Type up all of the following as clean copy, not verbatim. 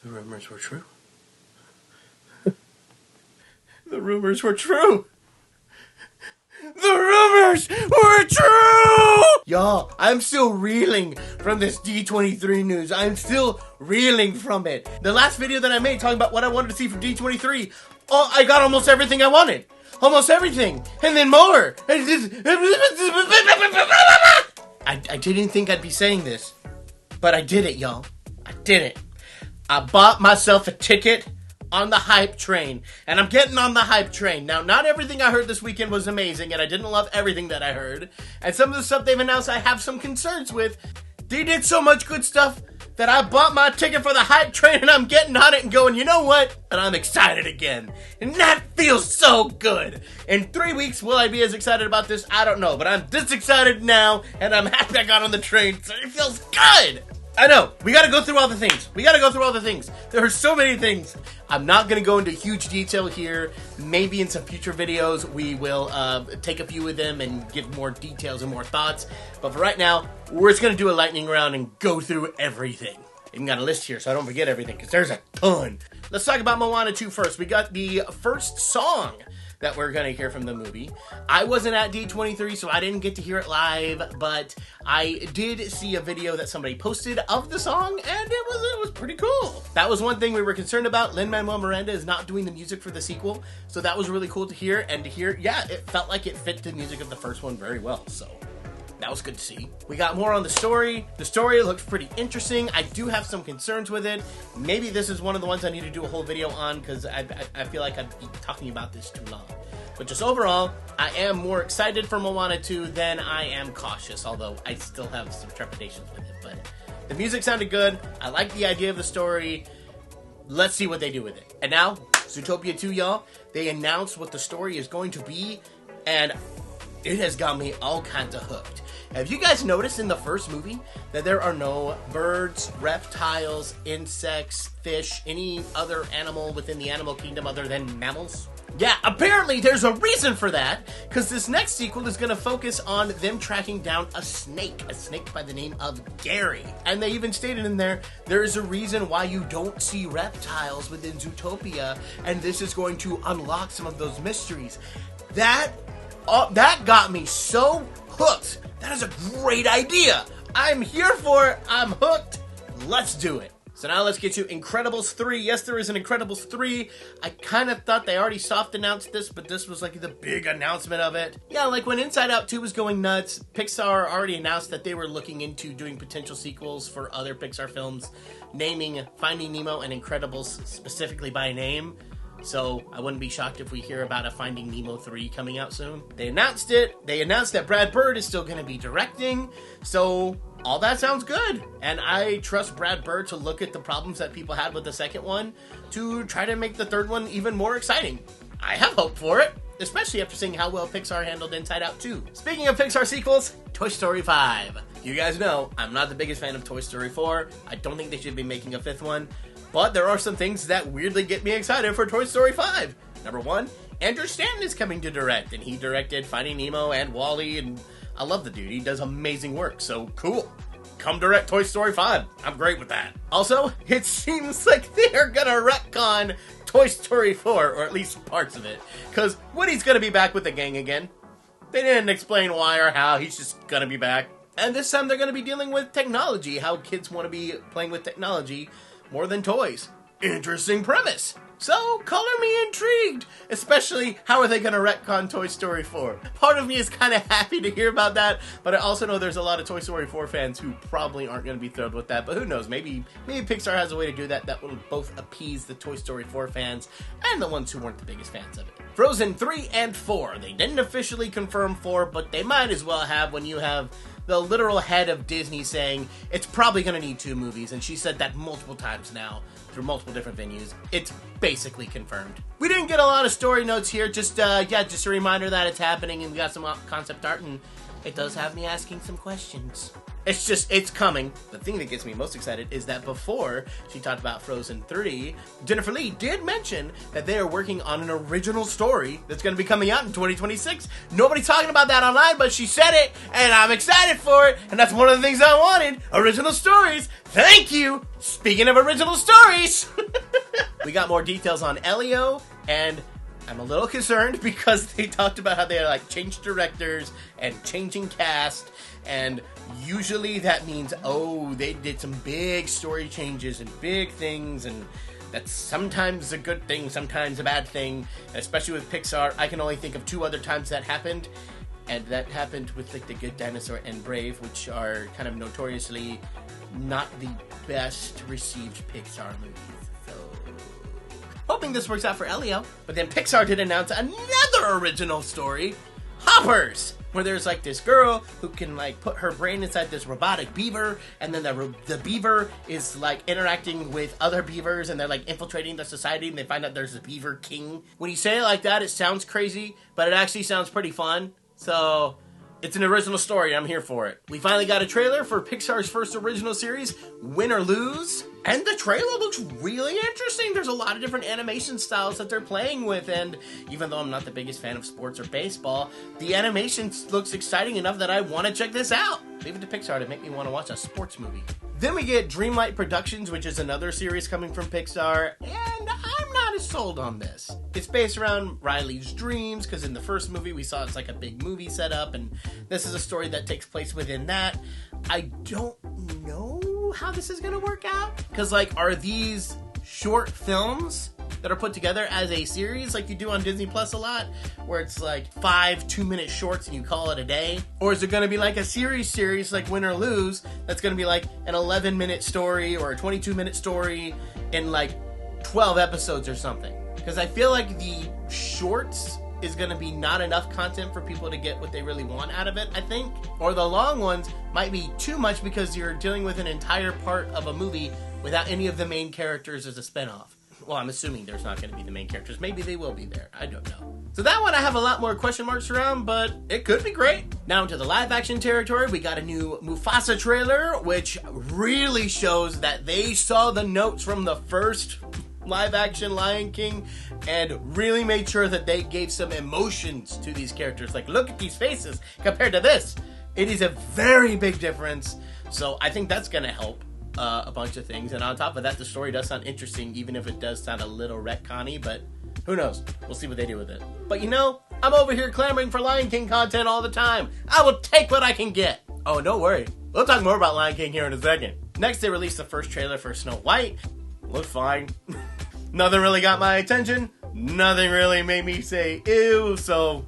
The rumors were true. The rumors were true. The rumors were true! Y'all, I'm still reeling from this D23 news. I'm still reeling from it. The last video that I made talking about what I wanted to see from D23, I got almost everything I wanted. Almost everything. And then more. I didn't think I'd be saying this, but I did it, y'all. I did it. I bought myself a ticket on the hype train, and I'm getting on the hype train. Now, not everything I heard this weekend was amazing, and I didn't love everything that I heard, and some of the stuff they've announced I have some concerns with. They did so much good stuff that I bought my ticket for the hype train, and I'm getting on it and going, you know what? And I'm excited again. And that feels so good. In 3 weeks, will I be as excited about this? I don't know, but I'm this excited now, and I'm happy I got on the train, so it feels good. I know, we gotta go through all the things. There are so many things. I'm not gonna go into huge detail here. Maybe in some future videos, we will take a few of them and give more details and more thoughts. But for right now, we're just gonna do a lightning round and go through everything. Even got a list here so I don't forget everything, because there's a ton. Let's talk about Moana 2 first. We got the first song that we're gonna hear from the movie. I wasn't at D23, so I didn't get to hear it live, but I did see a video that somebody posted of the song, and it was pretty cool. That was one thing we were concerned about. Lin-Manuel Miranda is not doing the music for the sequel, so that was really cool to hear, and to hear, yeah, it felt like it fit the music of the first one very well, so that was good to see. We got more on the story. The story looks pretty interesting. I do have some concerns with it. Maybe this is one of the ones I need to do a whole video on, because I feel like I'd be talking about this too long. But just overall, I am more excited for Moana 2 than I am cautious, although I still have some trepidations with it. But the music sounded good. I like the idea of the story. Let's see what they do with it. And now, Zootopia 2, y'all. They announced what the story is going to be, and it has got me all kinds of hooked. Have you guys noticed in the first movie that there are no birds, reptiles, insects, fish, any other animal within the animal kingdom other than mammals? Yeah, apparently there's a reason for that, because this next sequel is going to focus on them tracking down a snake by the name of Gary. And they even stated in there is a reason why you don't see reptiles within Zootopia, and this is going to unlock some of those mysteries. That got me so hooked. That is a great idea. I'm here for it. I'm hooked. Let's do it. So now let's get to Incredibles 3. Yes, there is an Incredibles 3. I kind of thought they already soft announced this, but this was like the big announcement of it. Yeah, like when Inside Out 2 was going nuts, Pixar already announced that they were looking into doing potential sequels for other Pixar films, naming Finding Nemo and Incredibles specifically by name. So I wouldn't be shocked if we hear about a Finding Nemo 3 coming out soon. They announced it. They announced that Brad Bird is still going to be directing. So all that sounds good. And I trust Brad Bird to look at the problems that people had with the second one to try to make the third one even more exciting. I have hope for it, especially after seeing how well Pixar handled Inside Out 2. Speaking of Pixar sequels, Toy Story 5. You guys know I'm not the biggest fan of Toy Story 4. I don't think they should be making a fifth one. But there are some things that weirdly get me excited for Toy Story 5. Number one, Andrew Stanton is coming to direct, and he directed Finding Nemo and WALL-E, and I love the dude. He does amazing work, so cool. Come direct Toy Story 5. I'm great with that. Also, it seems like they're gonna retcon Toy Story 4, or at least parts of it, because Woody's gonna be back with the gang again. They didn't explain why or how, he's just gonna be back. And this time they're gonna be dealing with technology, how kids want to be playing with technology more than toys. Interesting premise. So, color me intrigued. Especially, how are they going to retcon Toy Story 4? Part of me is kind of happy to hear about that, but I also know there's a lot of Toy Story 4 fans who probably aren't going to be thrilled with that, but who knows, maybe Pixar has a way to do that that will both appease the Toy Story 4 fans and the ones who weren't the biggest fans of it. Frozen 3 and 4. They didn't officially confirm 4, but they might as well have when you have the literal head of Disney saying it's probably going to need 2 movies, and she said that multiple times now through multiple different venues. It's basically confirmed. We didn't get a lot of story notes here, just a reminder that it's happening, and we got some concept art, and it does have me asking some questions. It's coming. The thing that gets me most excited is that before she talked about Frozen 3, Jennifer Lee did mention that they are working on an original story that's going to be coming out in 2026. Nobody's talking about that online, but she said it, and I'm excited for it, and that's one of the things I wanted. Original stories. Thank you! Speaking of original stories, we got more details on Elio, and I'm a little concerned because they talked about how they like changed directors and changing cast, and usually that means, oh, they did some big story changes and big things, and that's sometimes a good thing, sometimes a bad thing, especially with Pixar. I can only think of 2 other times that happened, and that happened with like The Good Dinosaur and Brave, which are kind of notoriously not the best received Pixar movies. So hoping this works out for Elio. But then Pixar did announce another original story, Hoppers, where there's like this girl who can like put her brain inside this robotic beaver, and then the beaver is like interacting with other beavers, and they're like infiltrating the society, and they find out there's a beaver king. When you say it like that, it sounds crazy, but it actually sounds pretty fun. So it's an original story. I'm here for it. We finally got a trailer for Pixar's first original series, Win or Lose. And the trailer looks really interesting. There's a lot of different animation styles that they're playing with. And even though I'm not the biggest fan of sports or baseball, the animation looks exciting enough that I want to check this out. Leave it to Pixar to make me want to watch a sports movie. Then we get Dreamlight Productions, which is another series coming from Pixar. And I'm not as sold on this. It's based around Riley's dreams, because in the first movie we saw it's like a big movie setup, and this is a story that takes place within that. I don't know how this is going to work out, because like, are these short films that are put together as a series like you do on Disney Plus a lot, where it's like 5 2-minute shorts and you call it a day? Or is it going to be like a series like Win or Lose that's going to be like an 11-minute story or a 22-minute story in like 12 episodes or something? Because I feel like the shorts is going to be not enough content for people to get what they really want out of it, I think. Or the long ones might be too much because you're dealing with an entire part of a movie without any of the main characters as a spinoff. Well, I'm assuming there's not going to be the main characters. Maybe they will be there. I don't know. So that one I have a lot more question marks around, but it could be great. Now into the live action territory, we got a new Mufasa trailer, which really shows that they saw the notes from the first live action Lion King and really made sure that they gave some emotions to these characters. Like, look at these faces compared to this. It is a very big difference. So I think that's going to help a bunch of things. And on top of that, the story does sound interesting, even if it does sound a little retconny, but who knows? We'll see what they do with it. But you know, I'm over here clamoring for Lion King content all the time. I will take what I can get. Oh, don't worry. We'll talk more about Lion King here in a second. Next, they released the first trailer for Snow White. Looked fine. Nothing really got my attention. Nothing really made me say ew, so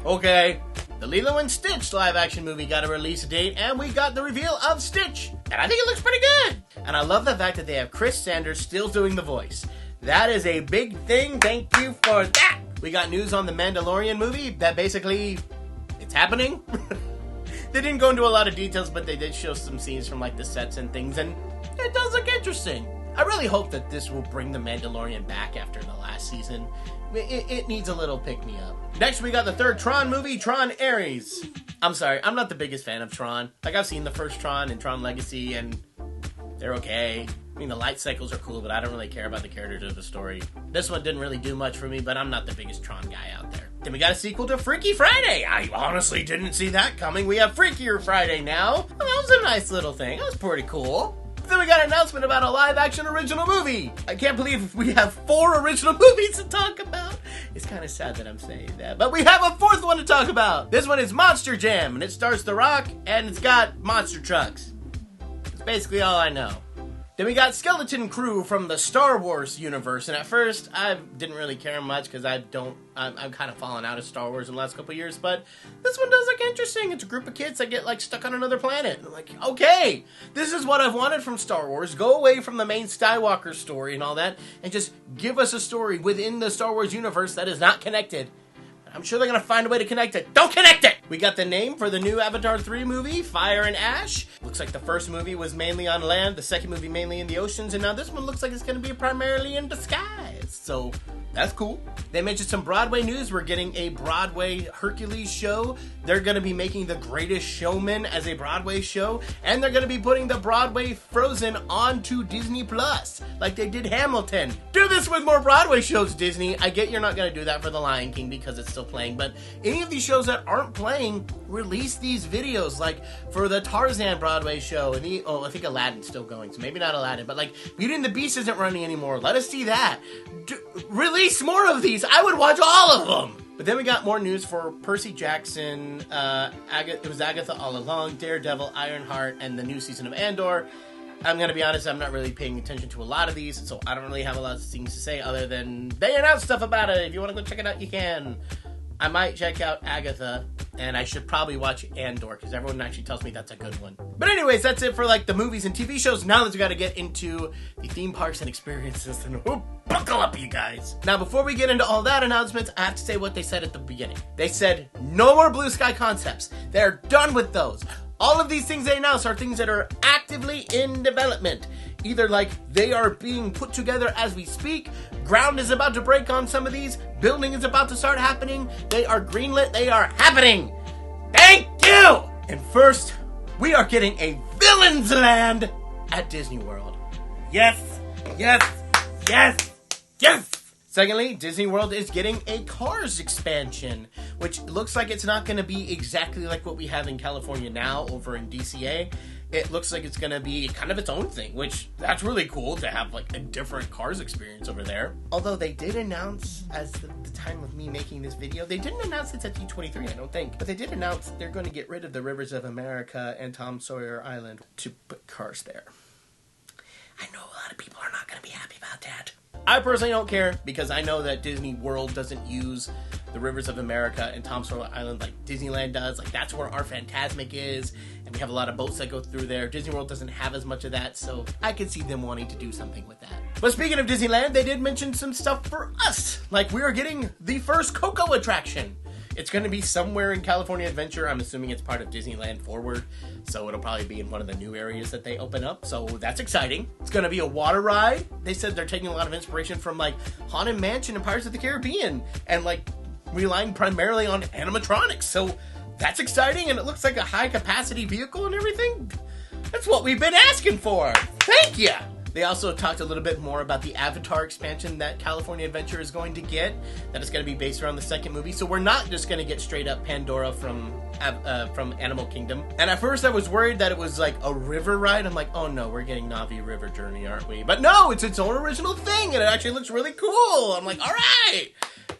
okay. The Lilo and Stitch live-action movie got a release date, and we got the reveal of Stitch. And I think it looks pretty good. And I love the fact that they have Chris Sanders still doing the voice. That is a big thing. Thank you for that. We got news on the Mandalorian movie that basically, it's happening. They didn't go into a lot of details, but they did show some scenes from like the sets and things, and it does look interesting. I really hope that this will bring the Mandalorian back after the last season. It needs a little pick-me-up. Next, we got the third Tron movie, Tron Ares. I'm sorry, I'm not the biggest fan of Tron. Like, I've seen the first Tron and Tron Legacy, and they're okay. I mean, the light cycles are cool, but I don't really care about the characters or the story. This one didn't really do much for me, but I'm not the biggest Tron guy out there. Then we got a sequel to Freaky Friday. I honestly didn't see that coming. We have Freakier Friday now. Well, that was a nice little thing. That was pretty cool. Then we got an announcement about a live-action original movie. I can't believe we have 4 original movies to talk about. It's kind of sad that I'm saying that, but we have a 4th one to talk about. This one is Monster Jam, and it stars The Rock, and it's got monster trucks. That's basically all I know. Then we got Skeleton Crew from the Star Wars universe, and at first I didn't really care much because I'm kind of fallen out of Star Wars in the last couple of years, but this one does look interesting. It's a group of kids that get like stuck on another planet. I'm like, okay, this is what I've wanted from Star Wars. Go away from the main Skywalker story and all that, and just give us a story within the Star Wars universe that is not connected. I'm sure they're going to find a way to connect it. Don't connect it! We got the name for the new Avatar 3 movie, Fire and Ash. Looks like the first movie was mainly on land, the second movie mainly in the oceans, and now this one looks like it's going to be primarily in disguise. So That's cool. They mentioned some Broadway news. We're getting a Broadway Hercules show. They're going to be making The Greatest Showman as a Broadway show. And they're going to be putting the Broadway Frozen onto Disney Plus, like they did Hamilton. Do this with more Broadway shows, Disney. I get you're not going to do that for The Lion King because it's still playing, but any of these shows that aren't playing, release these videos. Like for the Tarzan Broadway show, and I think Aladdin's still going, so maybe not Aladdin, but like Beauty and the Beast isn't running anymore. Let us see that. Release more of these. I would watch all of them. But then we got more news for Percy Jackson, it was Agatha All Along, Daredevil, Ironheart, and the new season of Andor. I'm going to be honest, I'm not really paying attention to a lot of these, so I don't really have a lot of things to say other than they announced stuff about it. If you want to go check it out, you can. I might check out Agatha, and I should probably watch Andor, because everyone actually tells me that's a good one. But anyways, that's it for like the movies and TV shows. Now let's got to get into the theme parks and experiences, and buckle up, you guys. Now, before we get into all that announcements, I have to say what they said at the beginning. They said, no more blue sky concepts. They're done with those. All of these things they announced are things that are actively in development. Either like they are being put together as we speak, ground is about to break on some of these, building is about to start happening, they are greenlit, they are happening. Thank you! And first, we are getting a Villain's Land at Disney World. Yes, yes, yes, yes! Secondly, Disney World is getting a Cars expansion, which looks like it's not going to be exactly like what we have in California now over in DCA. It looks like it's going to be kind of its own thing, which that's really cool to have like a different Cars experience over there. Although they did announce, as the time of me making this video, they didn't announce it's at D23, I don't think. But they did announce they're going to get rid of the Rivers of America and Tom Sawyer Island to put Cars there. I know a lot of people are not going to be happy about that. I personally don't care, because I know that Disney World doesn't use the Rivers of America and Tom Sawyer Island like Disneyland does. Like, that's where our Fantasmic is, and we have a lot of boats that go through there. Disney World doesn't have as much of that, so I could see them wanting to do something with that. But speaking of Disneyland, they did mention some stuff for us. Like, we are getting the first Coco Attraction. It's going to be somewhere in California Adventure. I'm assuming it's part of Disneyland Forward, so it'll probably be in one of the new areas that they open up, so that's exciting. It's going to be a water ride. They said they're taking a lot of inspiration from, like, Haunted Mansion and Pirates of the Caribbean, and, like, relying primarily on animatronics, so that's exciting, and it looks like a high-capacity vehicle and everything. That's what we've been asking for. Thank you! They also talked a little bit more about the Avatar expansion that California Adventure is going to get, that is going to be based around the second movie. So we're not just going to get straight up Pandora from Animal Kingdom. And at first I was worried that it was like a river ride. I'm like, oh no, we're getting Na'vi River Journey, aren't we? But no, it's its own original thing, and it actually looks really cool. I'm like, all right,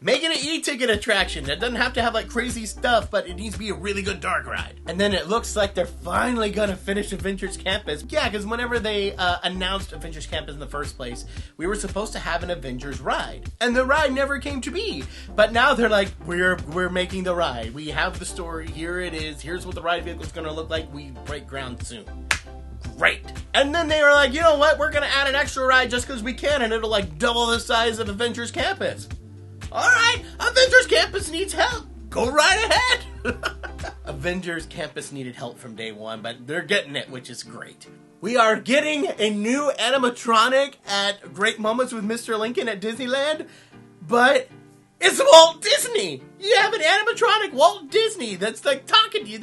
making an e-ticket attraction. That doesn't have to have like crazy stuff, but it needs to be a really good dark ride. And then it looks like they're finally gonna finish Avengers Campus. Yeah, because whenever they announced Avengers Campus in the first place, we were supposed to have an Avengers ride, and the ride never came to be. But now they're like, we're making the ride. We have the story. Here it is. Here's what the ride vehicle is gonna look like. We break ground soon. Great. And then they were like, you know what? We're gonna add an extra ride just because we can, and it'll like double the size of Avengers Campus. Alright, Avengers Campus needs help. Go right ahead. Avengers Campus needed help from day one, but they're getting it, which is great. We are getting a new animatronic at Great Moments with Mr. Lincoln at Disneyland, but it's Walt Disney. You have an animatronic Walt Disney that's like talking to you.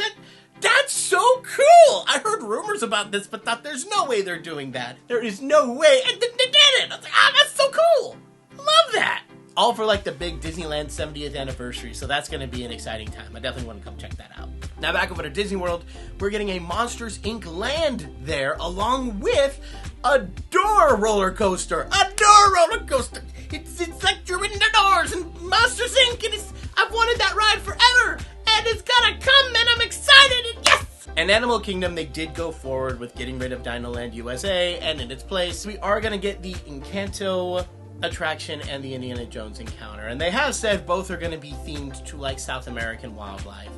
That's so cool. I heard rumors about this, but thought there's no way they're doing that. There is no way. And they did it. I was like, that's so cool. Love that. All for like the big Disneyland 70th anniversary, so that's going to be an exciting time. I definitely want to come check that out. Now back over to Disney World, we're getting a Monsters Inc. land there, along with a door roller coaster. A door roller coaster. It's like you're in the doors and Monsters Inc. and I've wanted that ride forever, and it's gonna come, and I'm excited, and yes! And Animal Kingdom, they did go forward with getting rid of Dino Land USA, and in its place, we are gonna get the Encanto attraction and the Indiana Jones encounter. And they have said both are going to be themed to like South American wildlife.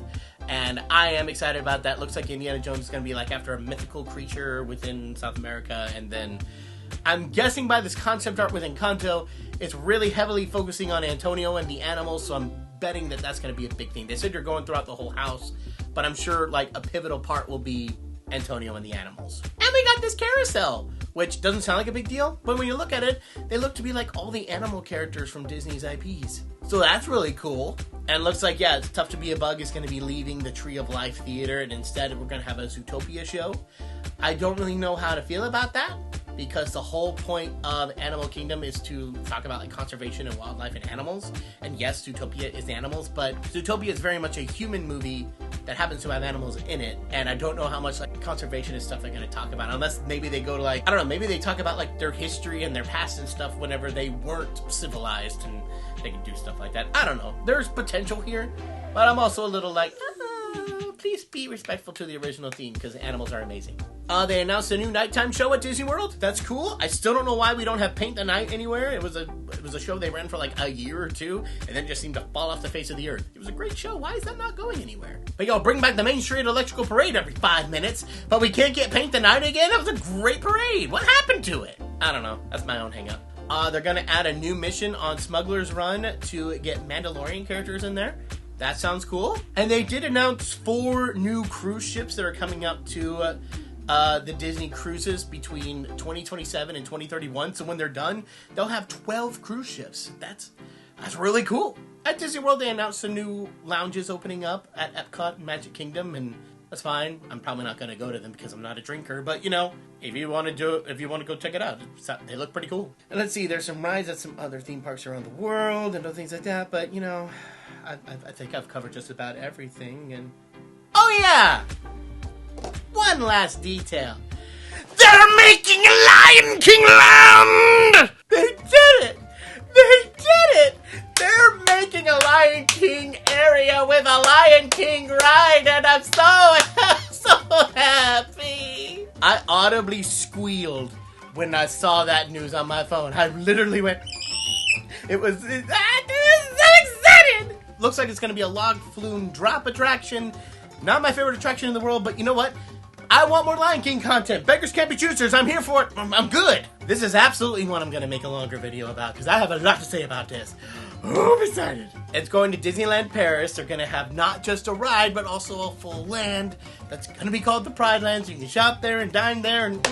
And I am excited about that. Looks like Indiana Jones is going to be like after a mythical creature within South America. And then I'm guessing by this concept art with Encanto, it's really heavily focusing on Antonio and the animals. So I'm betting that that's going to be a big thing. They said you're going throughout the whole house, but I'm sure like a pivotal part will be Antonio and the animals. And we got this carousel which doesn't sound like a big deal, but when you look at it, they look to be like all the animal characters from Disney's IPs. So that's really cool. And looks like, yeah, It's Tough to Be a Bug is going to be leaving the Tree of Life Theater, and instead we're going to have a Zootopia show. I don't really know how to feel about that, because the whole point of Animal Kingdom is to talk about like conservation and wildlife and animals. And yes, Zootopia is animals, but Zootopia is very much a human movie that happens to have animals in it. And I don't know how much like conservation and stuff they're going to talk about, unless maybe they go to like, I don't know, maybe they talk about like their history and their past and stuff whenever they weren't civilized, and they can do stuff like that. I don't know. There's potential here, but I'm also a little like, please be respectful to the original theme, because animals are amazing. They announced a new nighttime show at Disney World. That's cool. I still don't know why we don't have Paint the Night anywhere. It was a show they ran for like a year or two, and then just seemed to fall off the face of the earth. It was a great show. Why is that not going anywhere? But y'all, bring back the Main Street Electrical Parade every 5 minutes, but we can't get Paint the Night again? That was a great parade. What happened to it? I don't know. That's my own hang-up. They're going to add a new mission on Smuggler's Run to get Mandalorian characters in there. That sounds cool. And they did announce 4 new cruise ships that are coming up to the Disney cruises between 2027 and 2031. So when they're done, they'll have 12 cruise ships. That's really cool. At Disney World, they announced some new lounges opening up at Epcot and Magic Kingdom, and that's fine. I'm probably not going to go to them because I'm not a drinker, but you know, if you want to go check it out, they look pretty cool. And let's see, there's some rides at some other theme parks around the world and other things like that, but you know, I think I've covered just about everything. And oh yeah, one last detail. They're making a Lion King land! They did it! They did it! They're making a Lion King area with a Lion King ride, and I'm so happy. I audibly squealed when I saw that news on my phone. I literally went, it was so excited! Looks like it's going to be a log flume drop attraction. Not my favorite attraction in the world, but you know what? I want more Lion King content. Beggars can't be choosers. I'm here for it. I'm good. This is absolutely one I'm going to make a longer video about, because I have a lot to say about this. Oh, I'm excited. It's going to Disneyland Paris. They're going to have not just a ride, but also a full land that's going to be called the Pride Land, so you can shop there and dine there. And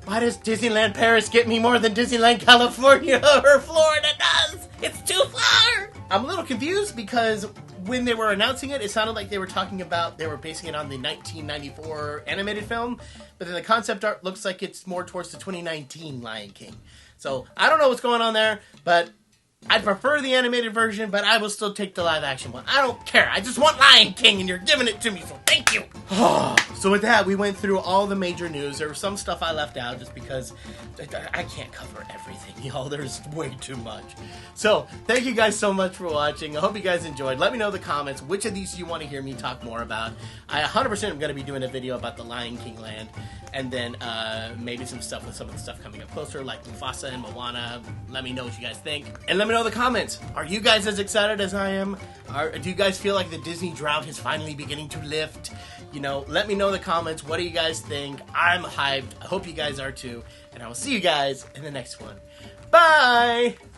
why does Disneyland Paris get me more than Disneyland California or Florida does? It's too far. I'm a little confused because when they were announcing it, it sounded like they were basing it on the 1994 animated film, but then the concept art looks like it's more towards the 2019 Lion King. So I don't know what's going on there, but I'd prefer the animated version, but I will still take the live action one. I don't care. I just want Lion King, and you're giving it to me, so thank you. So with that, we went through all the major news. There was some stuff I left out just because I can't cover everything, y'all. There's way too much. So thank you guys so much for watching. I hope you guys enjoyed. Let me know in the comments which of these you want to hear me talk more about. I 100% am going to be doing a video about the Lion King land, and then maybe some stuff with some of the stuff coming up closer, like Mufasa and Moana. Let me know what you guys think. And let me know in the comments. Are you guys as excited as I am? Do you guys feel like the Disney drought is finally beginning to lift? You know, let me know in the comments. What do you guys think? I'm hyped. I hope you guys are too. And I will see you guys in the next one. Bye!